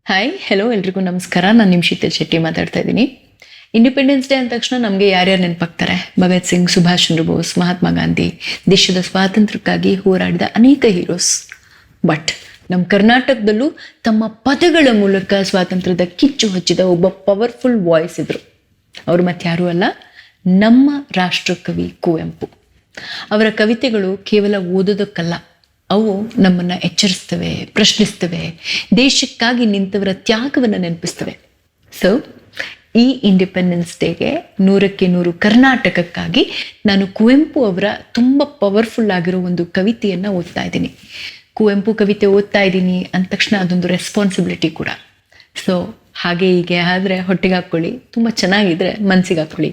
Hi hello ಎಲ್ರಿಗೂ ನಮಸ್ಕಾರ. ನಾನು ನಿಮ್ಮ ಶೀತಲ್ ಶೆಟ್ಟಿ ಮಾತಾಡ್ತಾ ಇದ್ದೀನಿ. ಇಂಡಿಪೆಂಡೆನ್ಸ್ ಡೇ ಅಂದ ತಕ್ಷಣ ನಮಗೆ ಯಾರ್ಯಾರು ನೆನಪಾಗ್ತಾರೆ? ಭಗತ್ ಸಿಂಗ್, ಸುಭಾಷ್ ಚಂದ್ರ ಬೋಸ್, ಮಹಾತ್ಮ ಗಾಂಧಿ, ದೇಶದ ಸ್ವಾತಂತ್ರ್ಯಕ್ಕಾಗಿ ಹೋರಾಡಿದ ಅನೇಕ ಹೀರೋಸ್. ಬಟ್ ನಮ್ಮ ಕರ್ನಾಟಕದಲ್ಲೂ ತಮ್ಮ ಪದಗಳ ಮೂಲಕ ಸ್ವಾತಂತ್ರ್ಯದ ಕಿಚ್ಚು ಹಚ್ಚಿದ ಒಬ್ಬ ಪವರ್ಫುಲ್ ವಾಯ್ಸ್ ಇದ್ರು. ಅವರು ಮತ್ತಾರೂ ಅಲ್ಲ, ನಮ್ಮ ರಾಷ್ಟ್ರಕವಿ ಕುವೆಂಪು. ಅವರ ಕವಿತೆಗಳು ಕೇವಲ ಓದೋದಕ್ಕಲ್ಲ, ಅವು ನಮ್ಮನ್ನು ಎಚ್ಚರಿಸ್ತವೆ, ಪ್ರಶ್ನಿಸ್ತವೆ, ದೇಶಕ್ಕಾಗಿ ನಿಂತವರ ತ್ಯಾಗವನ್ನು ನೆನಪಿಸ್ತವೆ. ಸೊ ಈ ಇಂಡಿಪೆಂಡೆನ್ಸ್ ಡೇಗೆ 100ಕ್ಕೆ 100 ಕರ್ನಾಟಕಕ್ಕಾಗಿ ನಾನು ಕುವೆಂಪು ಅವರ ತುಂಬ ಪವರ್ಫುಲ್ ಆಗಿರೋ ಒಂದು ಕವಿತೆಯನ್ನು ಓದ್ತಾ ಇದ್ದೀನಿ. ಕುವೆಂಪು ಕವಿತೆ ಓದ್ತಾ ಇದ್ದೀನಿ ಅಂದ ತಕ್ಷಣ ಅದೊಂದು ರೆಸ್ಪಾನ್ಸಿಬಿಲಿಟಿ ಕೂಡ. ಸೊ ಹಾಗೆ ಹೀಗೆ ಆದರೆ ಹೊಟ್ಟೆಗೆ ಹಾಕ್ಕೊಳ್ಳಿ, ತುಂಬ ಚೆನ್ನಾಗಿದ್ರೆ ಮನಸ್ಸಿಗೆ ಹಾಕ್ಕೊಳ್ಳಿ.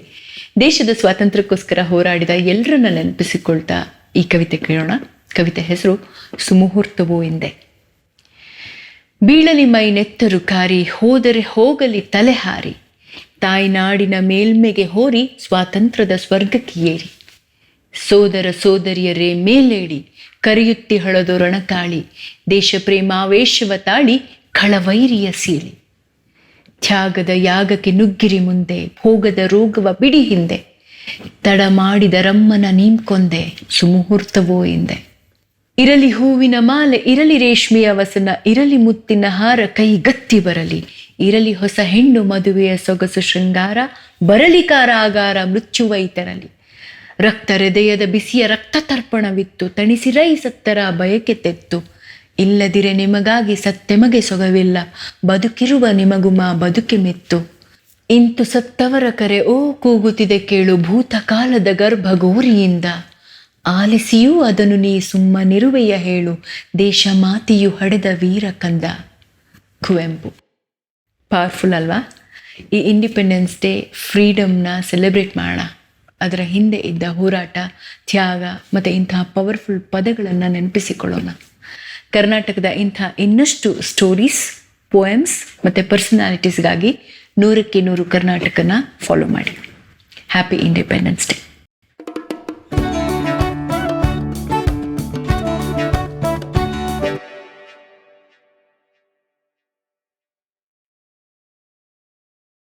ದೇಶದ ಸ್ವಾತಂತ್ರ್ಯಕ್ಕೋಸ್ಕರ ಹೋರಾಡಿದ ಎಲ್ಲರನ್ನ ನೆನಪಿಸಿಕೊಳ್ತಾ ಈ ಕವಿತೆ ಕೇಳೋಣ. ಕವಿತೆ ಹೆಸರು ಸುಮುಹೂರ್ತವೋ ಎಂದೆ. ಬೀಳಲಿ ಮೈ ನೆತ್ತರು ಕಾರಿ, ಹೋದರೆ ಹೋಗಲಿ ತಲೆಹಾರಿ, ತಾಯ್ನಾಡಿನ ಮೇಲ್ಮೆಗೆ ಹೋರಿ, ಸ್ವಾತಂತ್ರ್ಯದ ಸ್ವರ್ಗಕ್ಕೆ ಏರಿ, ಸೋದರ ಸೋದರಿಯರೇ ಮೇಲೇಡಿ, ಕರೆಯುತ್ತಿ ಹಳದು ರಣಕಾಳಿ, ದೇಶ ಪ್ರೇಮಾವೇಶವ ತಾಳಿ, ಖಳವೈರಿಯ ಸೀಳಿ, ತ್ಯಾಗದ ಯಾಗಕ್ಕೆ ನುಗ್ಗಿರಿ ಮುಂದೆ, ಭೋಗದ ರೋಗವ ಬಿಡಿ ಹಿಂದೆ, ತಡ ಮಾಡಿದ ರಮ್ಮನ ನೀಂಕೊಂದೆ, ಸುಮುಹೂರ್ತವೋ ಎಂದೆ. ಇರಲಿ ಹೂವಿನ ಮಾಲೆ, ಇರಲಿ ರೇಷ್ಮೆಯ ವಸನ, ಇರಲಿ ಮುತ್ತಿನ ಹಾರ ಕೈಗತ್ತಿ ಬರಲಿ, ಇರಲಿ ಹೊಸ ಹೆಣ್ಣು ಮದುವೆಯ ಸೊಗಸು ಶೃಂಗಾರ, ಬರಲಿ ಕಾರಾಗಾರ ಮೃತ್ಯುವೈತರಲಿ, ರಕ್ತ ಹೃದಯದ ಬಿಸಿಯ ರಕ್ತ ತರ್ಪಣವಿತ್ತು, ತಣಿಸಿರೈ ಸತ್ತರ ಬಯಕೆ ತೆತ್ತು, ಇಲ್ಲದಿರೆ ನಿಮಗಾಗಿ ಸತ್ತೆಮಗೆ ಸೊಗವಿಲ್ಲ, ಬದುಕಿರುವ ನಿಮಗುಮ ಬದುಕೆ ಮೆತ್ತು, ಇಂತು ಸತ್ತವರ ಕರೆ ಓ ಕೂಗುತ್ತಿದೆ ಕೇಳು, ಭೂತಕಾಲದ ಗರ್ಭಗೋರಿಯಿಂದ, ಆಲಿಸಿಯೂ ಅದನ್ನು ನೀ ಸುಮ್ಮನಿರುವೆಯ ಹೇಳು, ದೇಶ ಮಾತೆಯು ಹಡೆದ ವೀರ ಕಂದ. ಕುವೆಂಪು ಪವರ್ಫುಲ್ ಅಲ್ವಾ? ಈ ಇಂಡಿಪೆಂಡೆನ್ಸ್ ಡೇ ಫ್ರೀಡಮ್ನ ಸೆಲೆಬ್ರೇಟ್ ಮಾಡೋಣ. ಅದರ ಹಿಂದೆ ಇದ್ದ ಹೋರಾಟ, ತ್ಯಾಗ ಮತ್ತು ಇಂತಹ ಪವರ್ಫುಲ್ ಪದಗಳನ್ನು ನೆನಪಿಸಿಕೊಳ್ಳೋಣ. ಕರ್ನಾಟಕದ ಇಂಥ ಇನ್ನಷ್ಟು ಸ್ಟೋರೀಸ್, ಪೋಯಮ್ಸ್ ಮತ್ತು ಪರ್ಸನಾಲಿಟೀಸ್ಗಾಗಿ 100ಕ್ಕೆ 100 ಕರ್ನಾಟಕನ ಫಾಲೋ ಮಾಡಿ. Happy independence day.